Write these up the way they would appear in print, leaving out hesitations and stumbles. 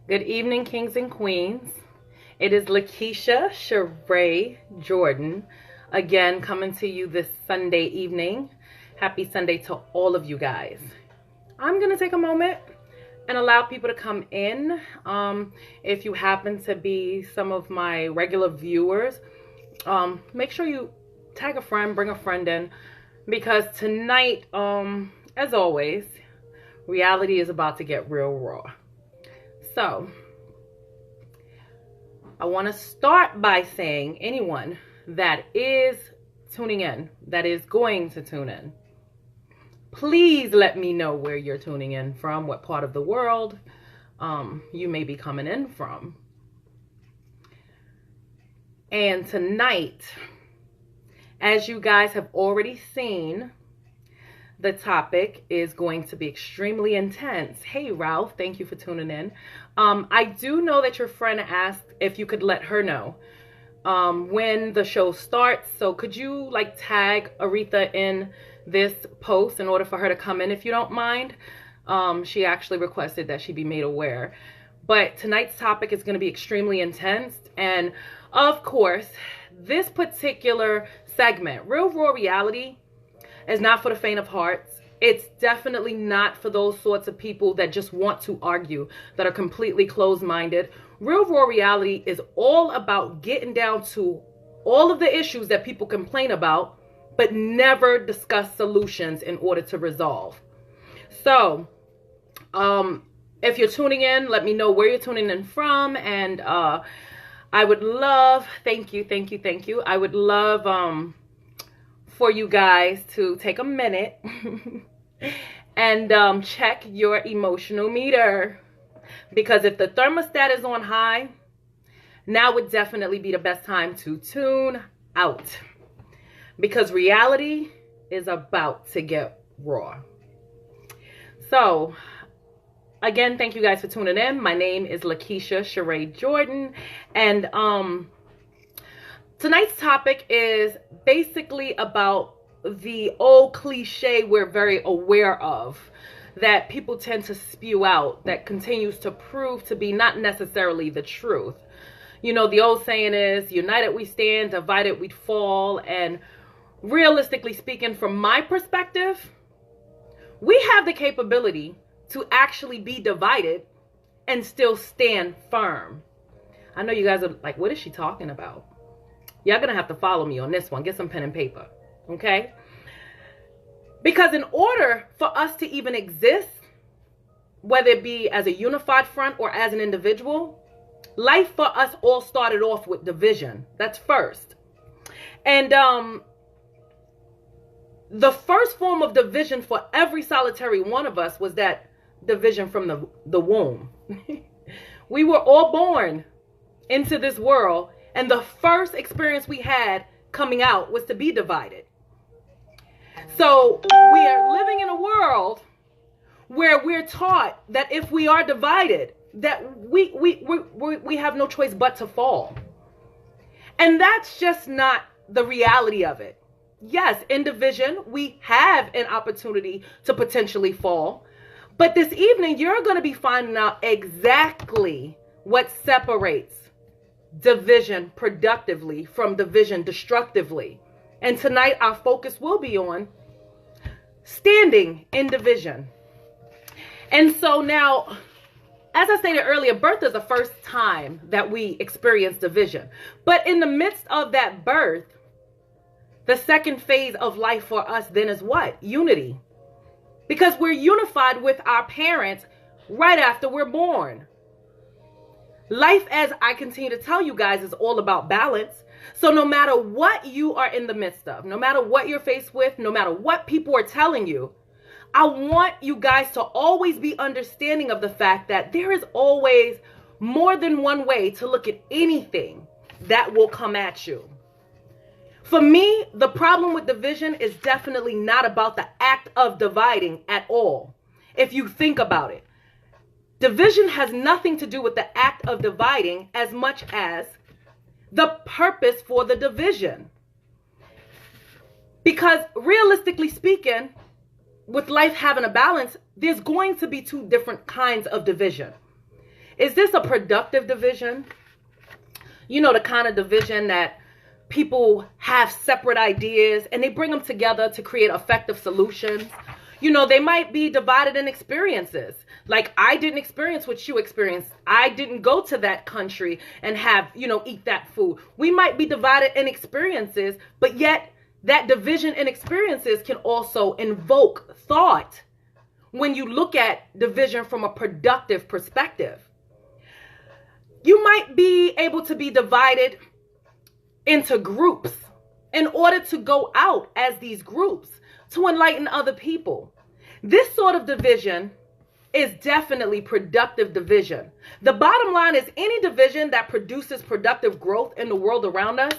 Good evening, kings and queens. It is Lakeisha Sheree Jordan, again coming to you this Sunday evening. Happy Sunday to all of you guys. I'm going to take a moment and allow people to come in. If you happen to be some of my regular viewers, make sure you tag a friend, bring a friend in, because tonight, as always, reality is about to get real raw. So, I want to start by saying anyone that is tuning in, that is going to tune in, please let me know where you're tuning in from, what part of the world you may be coming in from. And tonight, as you guys have already seen, the topic is going to be extremely intense. Hey, Ralph, thank you for tuning in. I do know that your friend asked if you could let her know when the show starts. So could you tag Aretha in this post in order for her to come in, if you don't mind? She actually requested that she be made aware. But tonight's topic is going to be extremely intense. And of course, this particular segment, Real Raw Reality, is not for the faint of hearts. It's definitely not for those sorts of people that just want to argue, that are completely closed-minded. Real Raw Reality is all about getting down to all of the issues that people complain about, but never discuss solutions in order to resolve. So, if you're tuning in, let me know where you're tuning in from, and I would love, thank you. I would love for you guys to take a minute and check your emotional meter. Because if the thermostat is on high, now would definitely be the best time to tune out. Because reality is about to get raw. So, again, thank you guys for tuning in. My name is Lakeisha Sheree Jordan. And tonight's topic is basically about the old cliche we're very aware of, that people tend to spew out, that continues to prove to be not necessarily the truth. You know, the old saying is, united we stand, divided we fall. And realistically speaking, from my perspective, we have the capability to actually be divided and still stand firm. I know you guys are like, what is she talking about? Y'all gonna have to follow me on this one. Get some pen and paper, okay? Because in order for us to even exist, whether it be as a unified front or as an individual, life for us all started off with division. That's first. And the first form of division for every solitary one of us was that division from the womb. We were all born into this world, and the first experience we had coming out was to be divided. So we are living in a world where we're taught that if we are divided, that we have no choice but to fall. And that's just not the reality of it. Yes, in division, we have an opportunity to potentially fall. But this evening, you're going to be finding out exactly what separates division productively from division destructively. And tonight our focus will be on standing in division. And so now, as I stated earlier, birth is the first time that we experience division. But in the midst of that birth, the second phase of life for us then is what? Unity. Because we're unified with our parents right after we're born. Life, as I continue to tell you guys, is all about balance. So no matter what you are in the midst of, no matter what you're faced with, no matter what people are telling you, I want you guys to always be understanding of the fact that there is always more than one way to look at anything that will come at you. For me, the problem with division is definitely not about the act of dividing at all. If you think about it. Division has nothing to do with the act of dividing as much as the purpose for the division. Because realistically speaking, with life having a balance, there's going to be two different kinds of division. Is this a productive division? You know, the kind of division that people have separate ideas and they bring them together to create effective solutions. You know, they might be divided in experiences. Like, I didn't experience what you experienced. I didn't go to that country and have, you know, eat that food. We might be divided in experiences, but yet that division in experiences can also invoke thought when you look at division from a productive perspective. You might be able to be divided into groups in order to go out as these groups to enlighten other people. This sort of division is definitely productive division. The bottom line is any division that produces productive growth in the world around us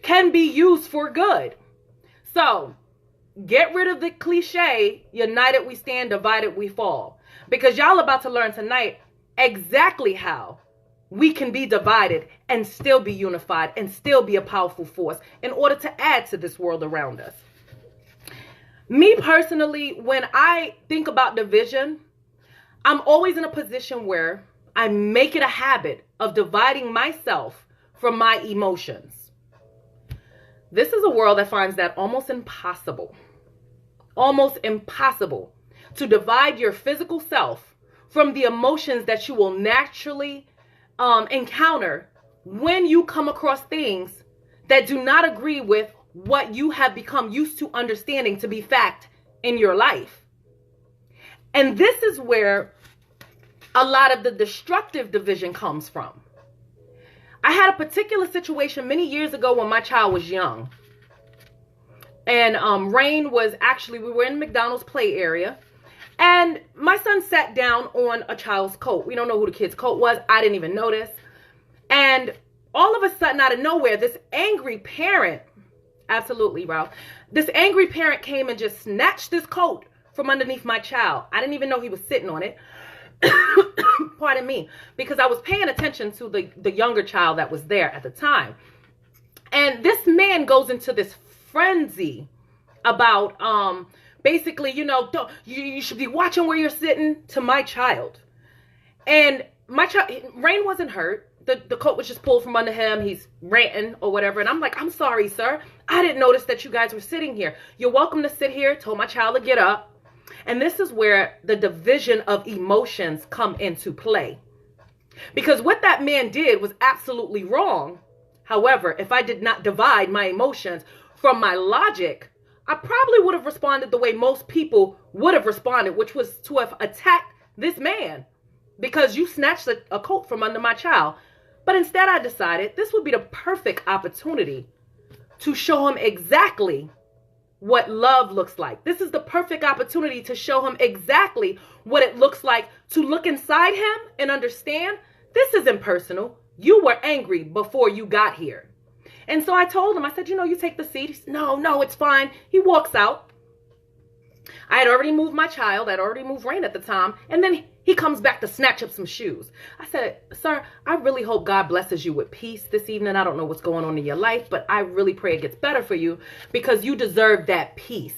can be used for good. So get rid of the cliche, united we stand, divided we fall. Because y'all about to learn tonight exactly how we can be divided and still be unified and still be a powerful force in order to add to this world around us. Me personally, when I think about division, I'm always in a position where I make it a habit of dividing myself from my emotions. This is a world that finds that almost impossible to divide your physical self from the emotions that you will naturally encounter when you come across things that do not agree with what you have become used to understanding to be fact in your life. And this is where a lot of the destructive division comes from. I had a particular situation many years ago when my child was young. And Rain was actually, we were in McDonald's play area. And my son sat down on a child's coat. We don't know who the kid's coat was. I didn't even notice. And all of a sudden, out of nowhere, this angry parent, absolutely, Ralph, this angry parent came and just snatched this coat from underneath my child. I didn't even know he was sitting on it. Pardon me, because I was paying attention to the younger child that was there at the time. And this man goes into this frenzy about, basically, you know, you should be watching where you're sitting to my child. And my child, Rain wasn't hurt. The coat was just pulled from under him. He's ranting or whatever. And I'm like, I'm sorry, sir. I didn't notice that you guys were sitting here. You're welcome to sit here. Told my child to get up. And this is where the division of emotions come into play. Because what that man did was absolutely wrong. However, if I did not divide my emotions from my logic, I probably would have responded the way most people would have responded, which was to have attacked this man because you snatched a coat from under my child. But instead, I decided this would be the perfect opportunity to show him exactly what love looks like. This is the perfect opportunity to show him exactly what it looks like to look inside him and understand this isn't personal. You were angry before you got here. And so I told him, I said, you know, you take the seat. He said, no, it's fine. He walks out. I had already moved my child. I'd already moved Rain at the time. And then he comes back to snatch up some shoes. I said, sir, I really hope God blesses you with peace this evening. I don't know what's going on in your life, but I really pray it gets better for you because you deserve that peace.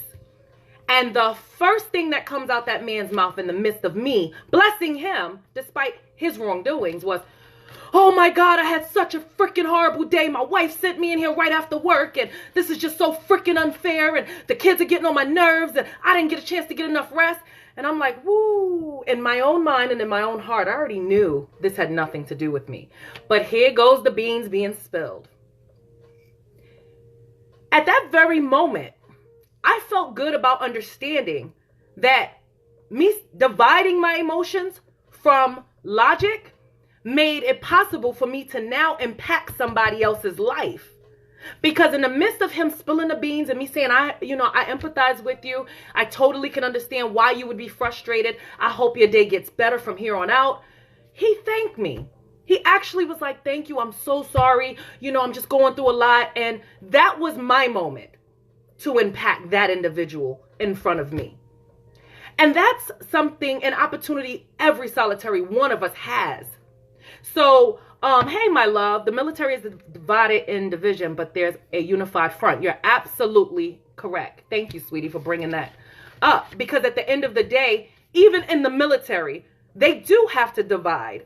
And the first thing that comes out that man's mouth in the midst of me blessing him, despite his wrongdoings, was, oh my God, I had such a freaking horrible day. My wife sent me in here right after work and this is just so freaking unfair and the kids are getting on my nerves and I didn't get a chance to get enough rest. And I'm like, woo, in my own mind and in my own heart, I already knew this had nothing to do with me. But here goes the beans being spilled. At that very moment, I felt good about understanding that me dividing my emotions from logic made it possible for me to now impact somebody else's life. Because in the midst of him spilling the beans and me saying, I empathize with you. I totally can understand why you would be frustrated. I hope your day gets better from here on out. He thanked me. He actually was like, thank you. I'm so sorry. You know, I'm just going through a lot. And that was my moment to impact that individual in front of me. And that's something, an opportunity every solitary one of us has. So, hey, my love, the military is divided in division, but there's a unified front. You're absolutely correct. Thank you, sweetie, for bringing that up. Because at the end of the day, even in the military, they do have to divide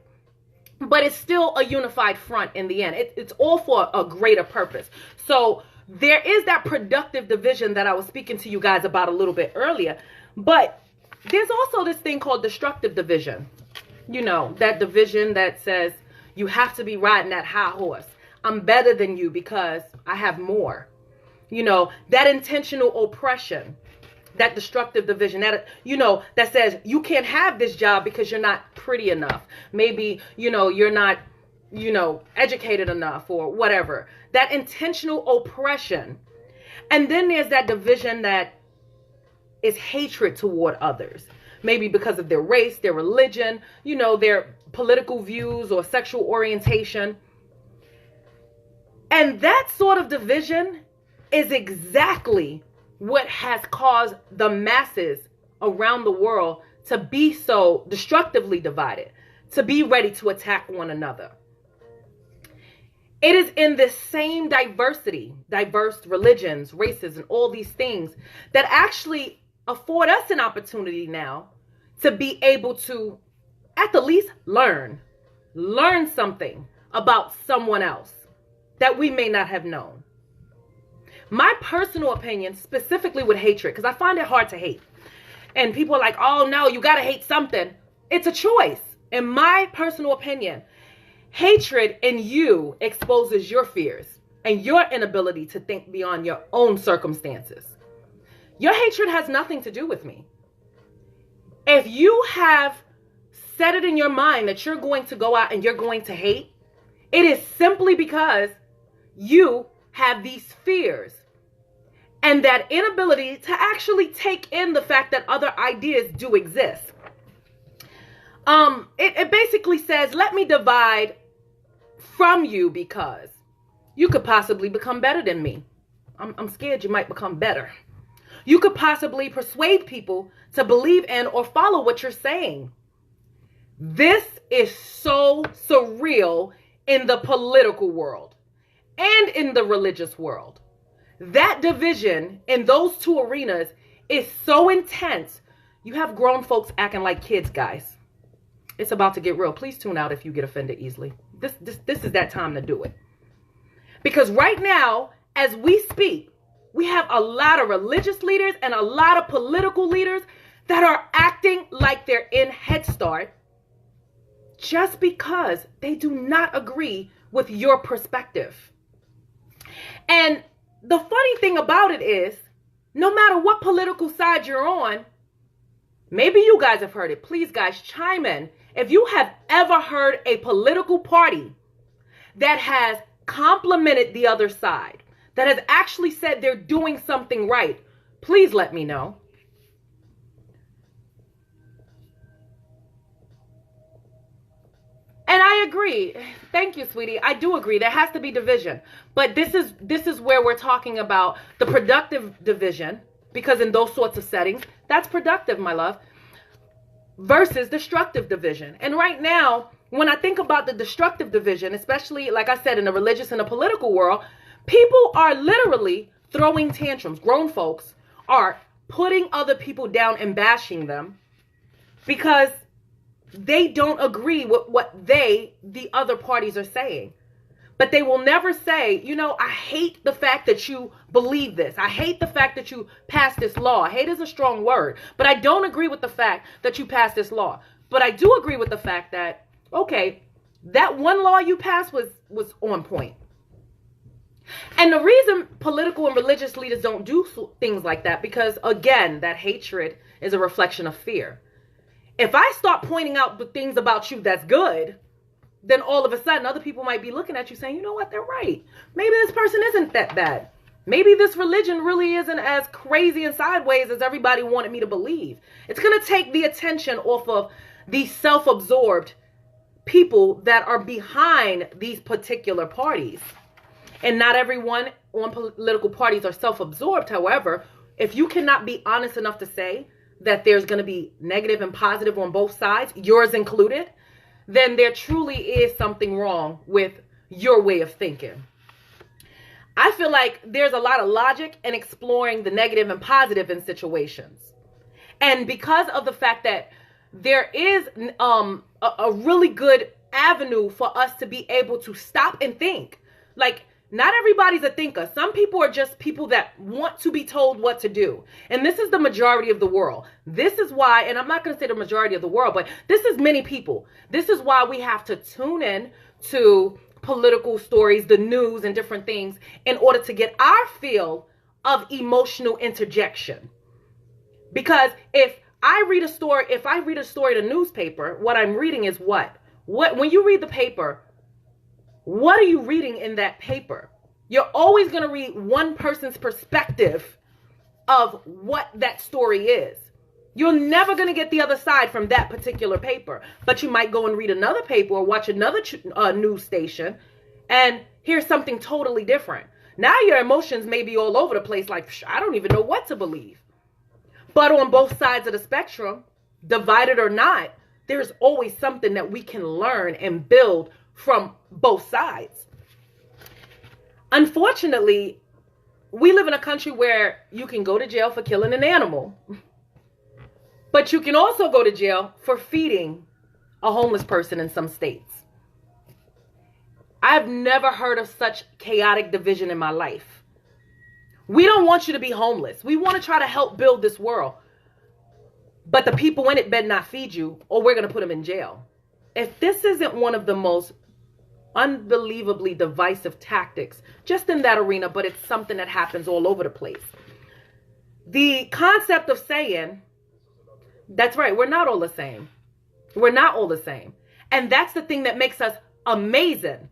but it's still a unified front in the end. It's all for a greater purpose. So there is that productive division that I was speaking to you guys about a little bit earlier. But there's also this thing called destructive division. You know, that division that says you have to be riding that high horse. I'm better than you because I have more. You know, that intentional oppression, that destructive division, that, you know, that says you can't have this job because you're not pretty enough. Maybe, you know, you're not, you know, educated enough or whatever. That intentional oppression. And then there's that division that is hatred toward others. Maybe because of their race, their religion, you know, their political views or sexual orientation. And that sort of division is exactly what has caused the masses around the world to be so destructively divided, to be ready to attack one another. It is in this same diversity, diverse religions, races, and all these things that actually afford us an opportunity now to be able to, at the least, learn something about someone else that we may not have known. My personal opinion, specifically with hatred, because I find it hard to hate. And people are like, oh no, you got to hate something. It's a choice. In my personal opinion, hatred in you exposes your fears and your inability to think beyond your own circumstances. Your hatred has nothing to do with me. If you have set it in your mind that you're going to go out and you're going to hate, it is simply because you have these fears and that inability to actually take in the fact that other ideas do exist. It basically says, let me divide from you because you could possibly become better than me. I'm scared you might become better. You could possibly persuade people to believe in or follow what you're saying. This is so surreal in the political world and in the religious world. That division in those two arenas is so intense. You have grown folks acting like kids, guys. It's about to get real. Please tune out if you get offended easily. This is that time to do it. Because right now, as we speak, we have a lot of religious leaders and a lot of political leaders that are acting like they're in Head Start just because they do not agree with your perspective. And the funny thing about it is, no matter what political side you're on, maybe you guys have heard it. Please, guys, chime in. If you have ever heard a political party that has complimented the other side, that has actually said they're doing something right, please let me know. And I agree. Thank you, sweetie. I do agree. There has to be division. But this is where we're talking about the productive division, because in those sorts of settings, that's productive, my love, versus destructive division. And right now, when I think about the destructive division, especially, like I said, in the religious and the political world, people are literally throwing tantrums. Grown folks are putting other people down and bashing them because they don't agree with what the other parties are saying. But they will never say, you know, I hate the fact that you believe this. I hate the fact that you passed this law. Hate is a strong word. But I don't agree with the fact that you passed this law. But I do agree with the fact that, okay, that one law you passed was on point. And the reason political and religious leaders don't do things like that, because, again, that hatred is a reflection of fear. If I start pointing out the things about you that's good, then all of a sudden other people might be looking at you saying, you know what, they're right. Maybe this person isn't that bad. Maybe this religion really isn't as crazy and sideways as everybody wanted me to believe. It's going to take the attention off of these self-absorbed people that are behind these particular parties. And not everyone on political parties are self-absorbed. However, if you cannot be honest enough to say that there's going to be negative and positive on both sides, yours included, then there truly is something wrong with your way of thinking. I feel like there's a lot of logic in exploring the negative and positive in situations. And because of the fact that there is a really good avenue for us to be able to stop and think. Like, not everybody's a thinker. Some people are just people that want to be told what to do. And this is the majority of the world. This is why, and I'm not going to say the majority of the world, but this is many people. This is why we have to tune in to political stories, the news, and different things in order to get our feel of emotional interjection. Because if I read a story in a newspaper, what I'm reading is what when you read the paper, what are you reading in that paper? You're always going to read one person's perspective of what that story is. You're never going to get the other side from that particular paper. But you might go and read another paper or watch another news station and hear something totally different. Now your emotions may be all over the place, like, I don't even know what to believe. But on both sides of the spectrum, divided or not, there's always something that we can learn and build from both sides. Unfortunately, we live in a country where you can go to jail for killing an animal, but you can also go to jail for feeding a homeless person in some states. I've never heard of such chaotic division in my life. We don't want you to be homeless. We want to try to help build this world. But the people in it better not feed you, or we're going to put them in jail. If this isn't one of the most unbelievably divisive tactics, just in that arena, but it's something that happens all over the place. The concept of saying, that's right, we're not all the same. We're not all the same. And that's the thing that makes us amazing.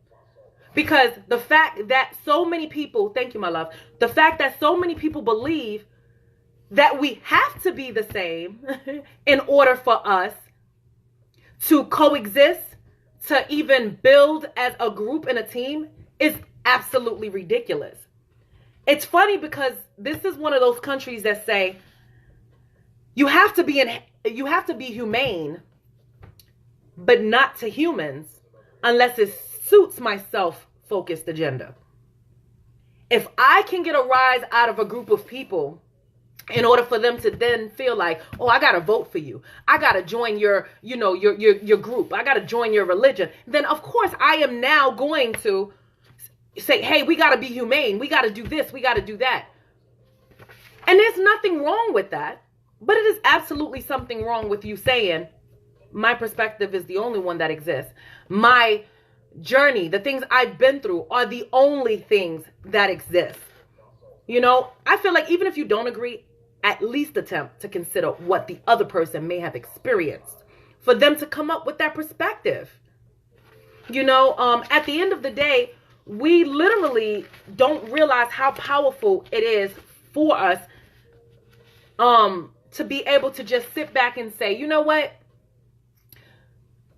Because the fact that so many people, thank you, my love, the fact that so many people believe that we have to be the same in order for us to coexist, to even build as a group and a team is absolutely ridiculous. It's funny because this is one of those countries that say you have to be humane, but not to humans unless it suits my self-focused agenda. If I can get a rise out of a group of people in order for them to then feel like, oh, I got to vote for you, I got to join your group, I got to join your religion, then of course I am now going to say, hey, we got to be humane, we got to do this, we got to do that. And there's nothing wrong with that, but it is absolutely something wrong with you saying, my perspective is the only one that exists. My journey, the things I've been through are the only things that exist. You know, I feel like even if you don't agree, at least attempt to consider what the other person may have experienced for them to come up with that perspective. You know, at the end of the day, we literally don't realize how powerful it is for us to be able to just sit back and say, you know what?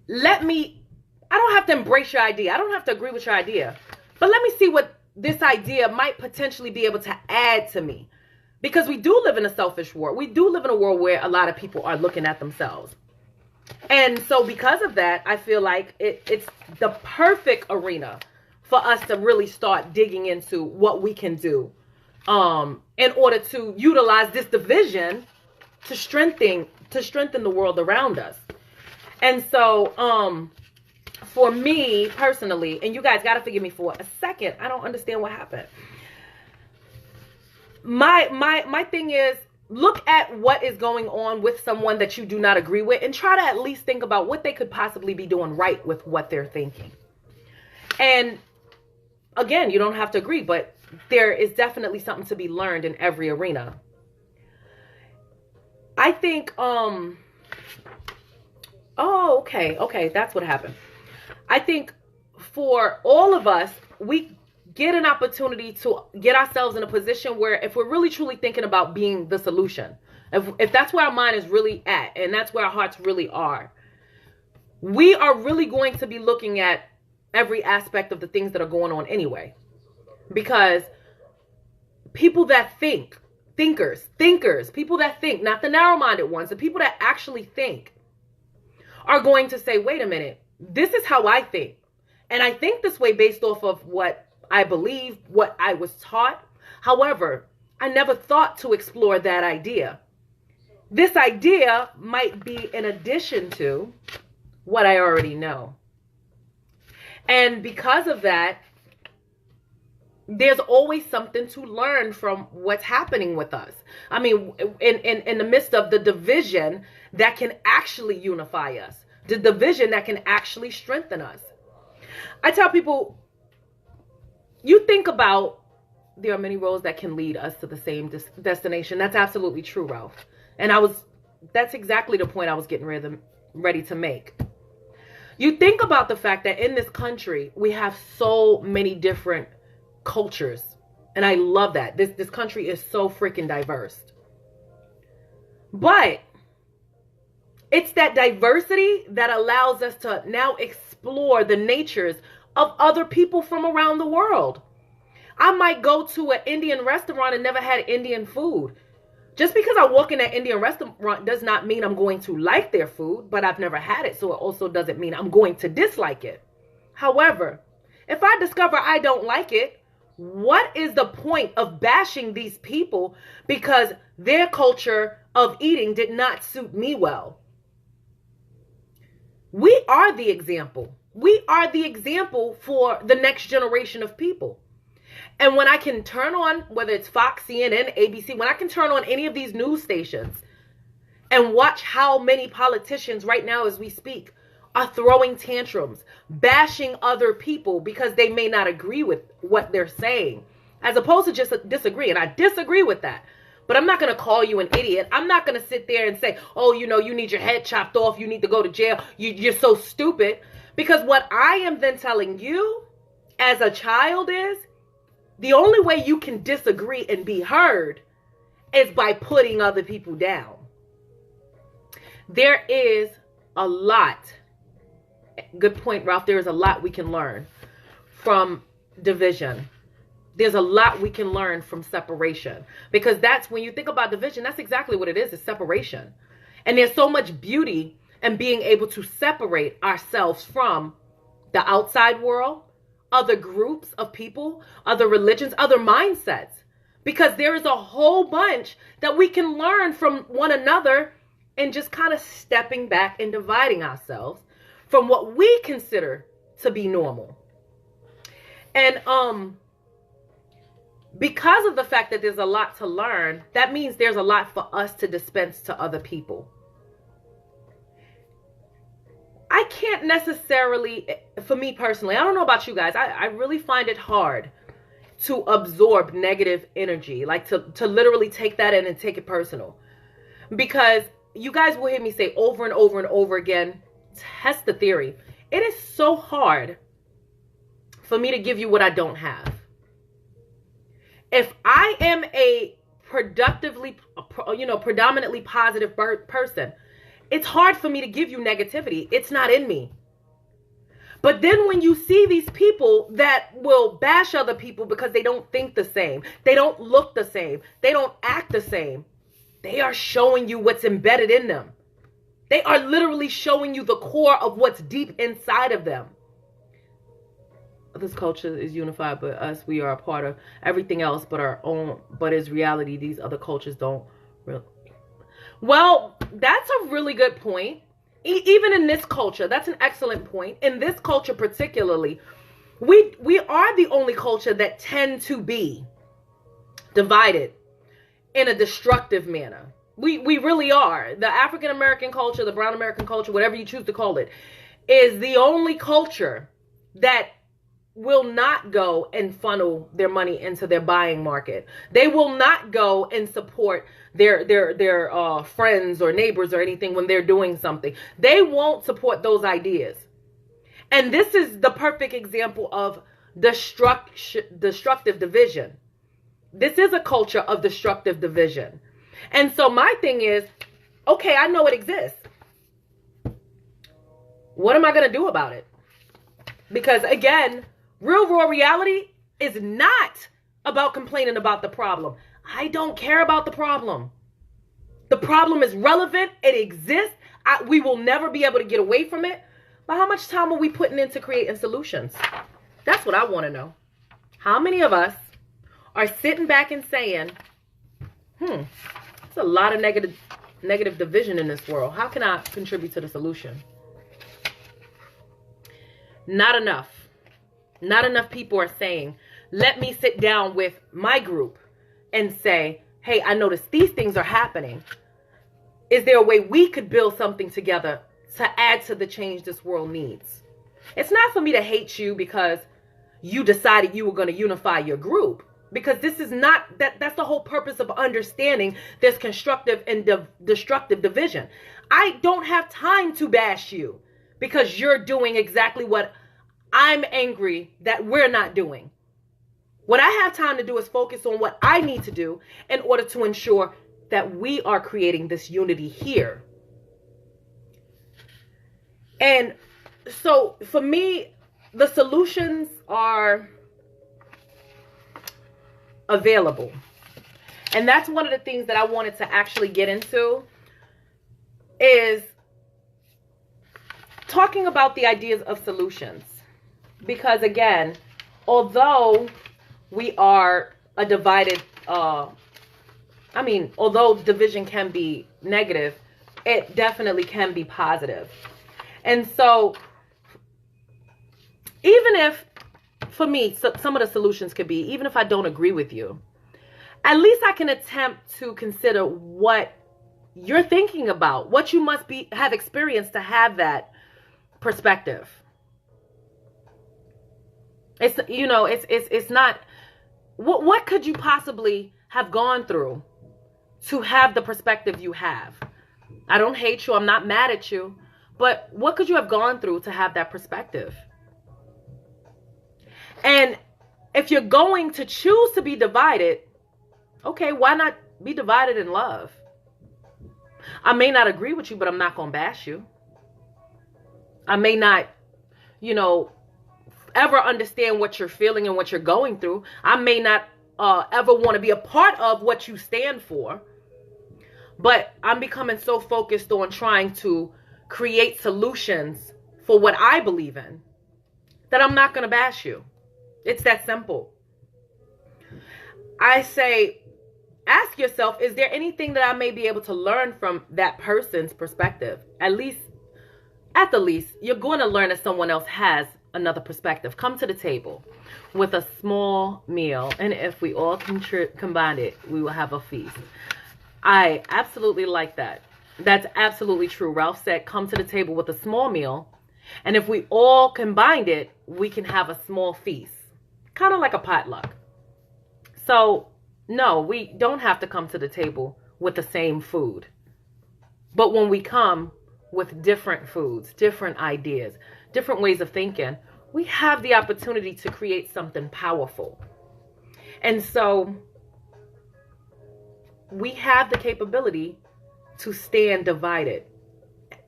I don't have to embrace your idea. I don't have to agree with your idea. But let me see what this idea might potentially be able to add to me. Because we do live in a selfish world. We do live in a world where a lot of people are looking at themselves. And so because of that, I feel like it's the perfect arena for us to really start digging into what we can do in order to utilize this division to strengthen the world around us. And so for me personally, and you guys got to forgive me for a second, I don't understand what happened. My thing is, look at what is going on with someone that you do not agree with and try to at least think about what they could possibly be doing right with what they're thinking. And again, you don't have to agree, but there is definitely something to be learned in every arena. I think, okay, that's what happened. I think for all of us, we get an opportunity to get ourselves in a position where if we're really truly thinking about being the solution, if that's where our mind is really at and that's where our hearts really are, we are really going to be looking at every aspect of the things that are going on anyway. Because people that thinkers, people that think, not the narrow-minded ones, the people that actually think are going to say, wait a minute, this is how I think. And I think this way based off of what I believe, what I was taught. However, I never thought to explore that idea. This idea might be in addition to what I already know. And because of that, there's always something to learn from what's happening with us. I mean, in the midst of the division that can actually unify us, the division that can actually strengthen us. I tell people, you think about, there are many roads that can lead us to the same destination. That's absolutely true, Ralph. And that's exactly the point I was getting ready to make. You think about the fact that in this country, we have so many different cultures. And I love that. This country is so freaking diverse. But it's that diversity that allows us to now explore the natures of other people from around the world. I might go to an Indian restaurant and never had Indian food. Just because I walk in an Indian restaurant does not mean I'm going to like their food, but I've never had it, so it also doesn't mean I'm going to dislike it. However, if I discover I don't like it, what is the point of bashing these people because their culture of eating did not suit me well? We are the example. We are the example for the next generation of people. And when I can turn on, whether it's Fox, CNN, ABC, when I can turn on any of these news stations and watch how many politicians right now as we speak are throwing tantrums, bashing other people because they may not agree with what they're saying, as opposed to just disagree. And I disagree with that. But I'm not going to call you an idiot. I'm not going to sit there and say, oh, you know, you need your head chopped off. You need to go to jail. You're so stupid. Because what I am then telling you as a child is, the only way you can disagree and be heard is by putting other people down. There is a lot. Good point, Ralph. There is a lot we can learn from division. There's a lot we can learn from separation. Because that's when you think about division, that's exactly what it is separation. And there's so much beauty in being able to separate ourselves from the outside world, other groups of people, other religions, other mindsets. Because there is a whole bunch that we can learn from one another and just kind of stepping back and dividing ourselves from what we consider to be normal. And because of the fact that there's a lot to learn, that means there's a lot for us to dispense to other people. I can't necessarily, for me personally, I don't know about you guys, I really find it hard to absorb negative energy, like to literally take that in and take it personal. Because you guys will hear me say over and over and over again, test the theory. It is so hard for me to give you what I don't have. If I am a predominantly positive person, it's hard for me to give you negativity. It's not in me. But then when you see these people that will bash other people because they don't think the same, they don't look the same, they don't act the same, they are showing you what's embedded in them. They are literally showing you the core of what's deep inside of them. This culture is unified, but us, we are a part of everything else but our own, but is reality. These other cultures don't really. Well, that's a really good point. Even in this culture, that's an excellent point. In this culture particularly, we are the only culture that tend to be divided in a destructive manner. We really are. The African American culture, the brown American culture, whatever you choose to call it, is the only culture that will not go and funnel their money into their buying market. They will not go and support their friends or neighbors or anything when they're doing something. They won't support those ideas. And this is the perfect example of destructive division. This is a culture of destructive division. And so my thing is, okay, I know it exists. What am I going to do about it? Because again, real raw reality is not about complaining about the problem. I don't care about the problem. The problem is relevant. It exists. We will never be able to get away from it. But how much time are we putting into creating solutions? That's what I want to know. How many of us are sitting back and saying, there's a lot of negative division in this world. How can I contribute to the solution? Not enough. Not enough people are saying, let me sit down with my group and say, hey, I noticed these things are happening. Is there a way we could build something together to add to the change this world needs? It's not for me to hate you because you decided you were going to unify your group. Because this is not, that's the whole purpose of understanding this constructive and destructive division. I don't have time to bash you because you're doing exactly what I'm angry that we're not doing. What I have time to do is focus on what I need to do in order to ensure that we are creating this unity here. And so for me, the solutions are available. And that's one of the things that I wanted to actually get into, is talking about the ideas of solutions. Because again, although we are a divided, although division can be negative, it definitely can be positive. And so even if, for me, some of the solutions could be, even if I don't agree with you, at least I can attempt to consider what you're thinking about, what you must have experienced to have that perspective. It's not, what could you possibly have gone through to have the perspective you have? I don't hate you. I'm not mad at you. But what could you have gone through to have that perspective? And if you're going to choose to be divided, okay, why not be divided in love? I may not agree with you, but I'm not going to bash you. I may not, ever understand what you're feeling and what you're going through. I may not ever want to be a part of what you stand for. But I'm becoming so focused on trying to create solutions for what I believe in that I'm not going to bash you. It's that simple. I say, ask yourself, is there anything that I may be able to learn from that person's perspective? At the least, you're going to learn that someone else has another perspective. Come to the table with a small meal, and if we all combine it, we will have a feast. I absolutely like that. That's absolutely true. Ralph said, come to the table with a small meal, and if we all combined it, we can have a small feast. Kind of like a potluck. So, no, we don't have to come to the table with the same food. But when we come with different foods, different ideas, different ways of thinking, we have the opportunity to create something powerful. And so we have the capability to stand divided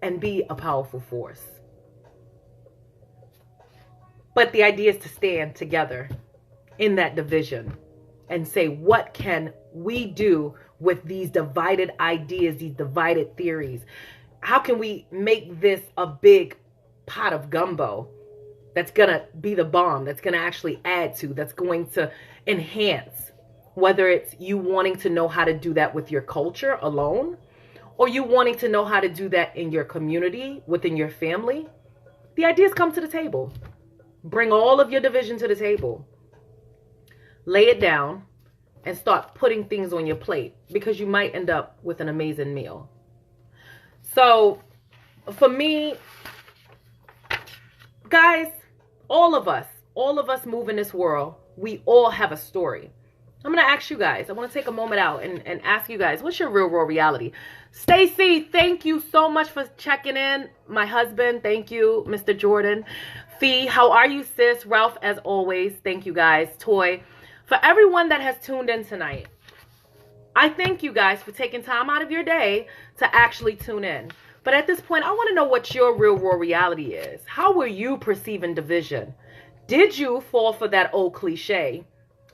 and be a powerful force. But the idea is to stand together in that division and say, what can we do with these divided ideas, these divided theories? How can we make this a big pot of gumbo that's going to be the bomb, that's going to actually add to, that's going to enhance, whether it's you wanting to know how to do that with your culture alone, or you wanting to know how to do that in your community, within your family. The ideas come to the table. Bring all of your division to the table. Lay it down and start putting things on your plate, because you might end up with an amazing meal. So for me, guys, all of us move in this world. We all have a story. I'm going to ask you guys, I want to take a moment out and ask you guys, what's your real world reality? Stacy, thank you so much for checking in. My husband, thank you. Mr. Jordan. Fee, how are you, sis? Ralph, as always, thank you guys. Toy, for everyone that has tuned in tonight, I thank you guys for taking time out of your day to actually tune in. But at this point, I want to know what your real world reality is. How were you perceiving division? Did you fall for that old cliche,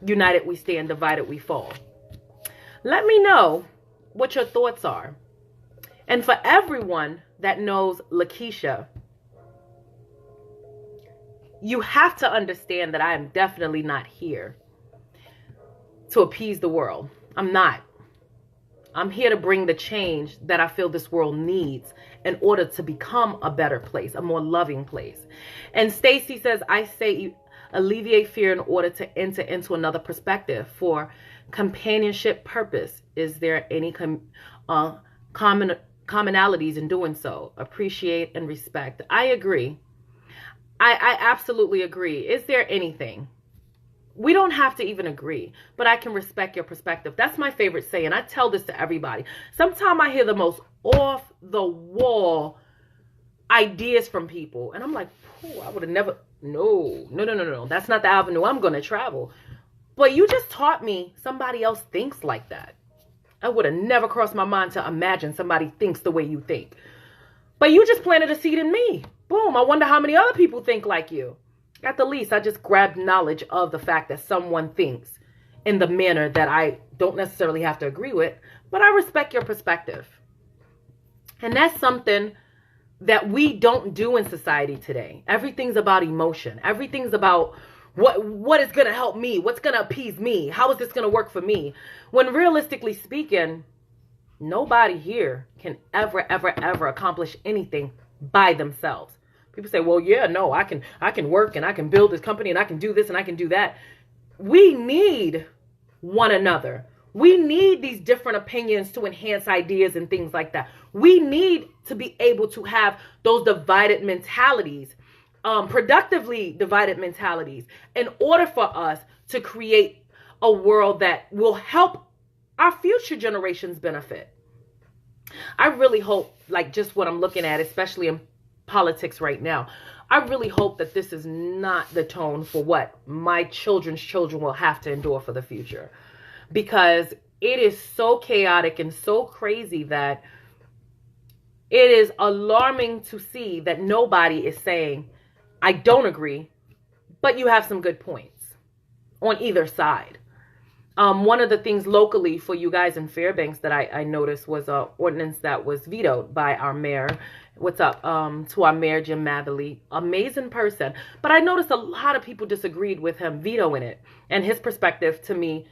united we stand, divided we fall? Let me know what your thoughts are. And for everyone that knows Lakeisha, you have to understand that I am definitely not here to appease the world. I'm not. I'm here to bring the change that I feel this world needs in order to become a better place, a more loving place. And Stacy says, I say alleviate fear in order to enter into another perspective. For companionship purpose, is there any commonalities in doing so? Appreciate and respect. I agree. I absolutely agree. Is there anything? We don't have to even agree, but I can respect your perspective. That's my favorite saying. I tell this to everybody. Sometimes I hear the most off the wall ideas from people, and I'm like, I would have never, no. That's not the avenue I'm going to travel. But you just taught me somebody else thinks like that. I would have never crossed my mind to imagine somebody thinks the way you think. But you just planted a seed in me. Boom. I wonder how many other people think like you. At the least, I just grabbed knowledge of the fact that someone thinks in the manner that I don't necessarily have to agree with, but I respect your perspective. And that's something that we don't do in society today. Everything's about emotion. Everything's about what is going to help me? What's going to appease me? How is this going to work for me? When realistically speaking, nobody here can ever accomplish anything by themselves. People say, well, yeah, no, I can work and I can build this company and I can do this and I can do that. We need one another. We need these different opinions to enhance ideas and things like that. We need to be able to have those divided mentalities, productively divided mentalities, in order for us to create a world that will help our future generations benefit. I really hope, like just what I'm looking at, especially in politics right now, I really hope that this is not the tone for what my children's children will have to endure for the future. Because it is so chaotic and so crazy that it is alarming to see that nobody is saying, I don't agree, but you have some good points on either side. One of the things locally for you guys in Fairbanks that I noticed was an ordinance that was vetoed by our mayor. What's up to our mayor, Jim Matherly. Amazing person. But I noticed a lot of people disagreed with him vetoing it. And his perspective to me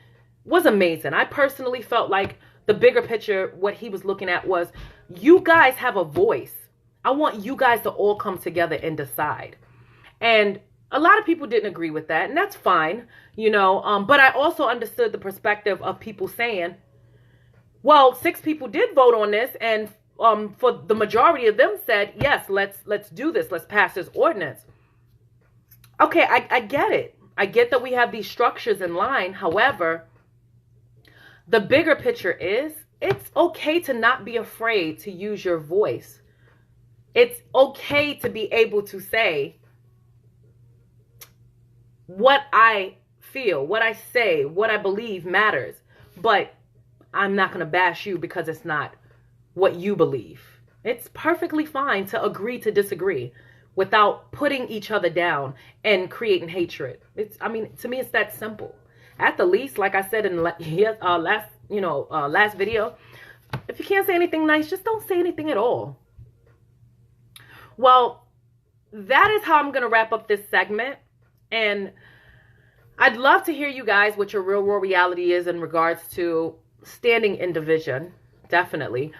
was amazing. I personally felt like the bigger picture, what he was looking at was, you guys have a voice. I want you guys to all come together and decide. And a lot of people didn't agree with that, and that's fine, you know. But I also understood the perspective of people saying, well, 6 people did vote on this, and for the majority of them said, yes, let's do this. Let's pass this ordinance. Okay, I get it. I get that we have these structures in line. However, the bigger picture is it's okay to not be afraid to use your voice. It's okay to be able to say what I feel, what I say, what I believe matters. But I'm not going to bash you because it's not what you believe. It's perfectly fine to agree to disagree without putting each other down and creating hatred. To me, it's that simple. At the least, like I said in last video, if you can't say anything nice, just don't say anything at all. Well, that is how I'm going to wrap up this segment. And I'd love to hear you guys what your real world reality is in regards to standing in division. Definitely.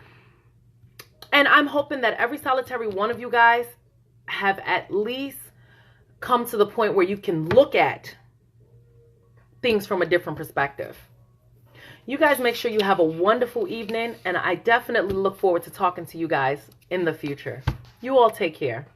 And I'm hoping that every solitary one of you guys have at least come to the point where you can look at things from a different perspective. You guys make sure you have a wonderful evening, and I definitely look forward to talking to you guys in the future. You all take care.